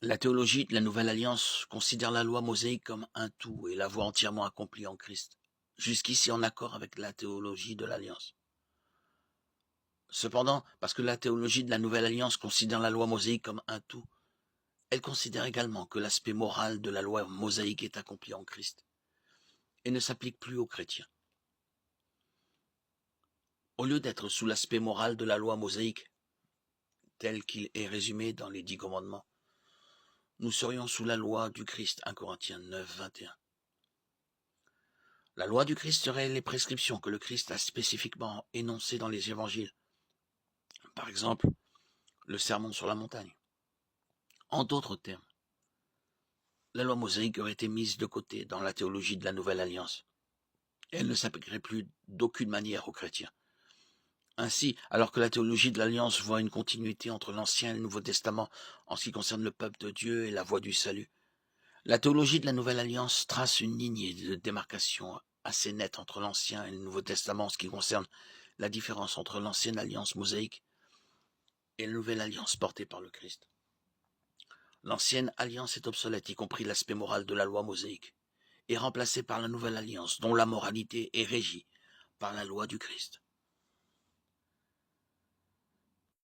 La théologie de la Nouvelle Alliance considère la loi mosaïque comme un tout et la voit entièrement accomplie en Christ, jusqu'ici en accord avec la théologie de l'Alliance. Cependant, parce que la théologie de la Nouvelle Alliance considère la loi mosaïque comme un tout, elle considère également que l'aspect moral de la loi mosaïque est accompli en Christ et ne s'applique plus aux chrétiens. Au lieu d'être sous l'aspect moral de la loi mosaïque, tel qu'il est résumé dans les 10 commandements, nous serions sous la loi du Christ, 1 Corinthiens 9, 21. La loi du Christ serait les prescriptions que le Christ a spécifiquement énoncées dans les évangiles. Par exemple, le sermon sur la montagne. En d'autres termes, la loi mosaïque aurait été mise de côté dans la théologie de la Nouvelle Alliance. Elle ne s'appliquerait plus d'aucune manière aux chrétiens. Ainsi, alors que la théologie de l'Alliance voit une continuité entre l'Ancien et le Nouveau Testament en ce qui concerne le peuple de Dieu et la voie du salut, la théologie de la Nouvelle Alliance trace une lignée de démarcation assez nette entre l'Ancien et le Nouveau Testament en ce qui concerne la différence entre l'Ancienne Alliance mosaïque et la Nouvelle Alliance portée par le Christ. L'Ancienne Alliance est obsolète, y compris l'aspect moral de la loi mosaïque, et remplacée par la Nouvelle Alliance, dont la moralité est régie par la loi du Christ.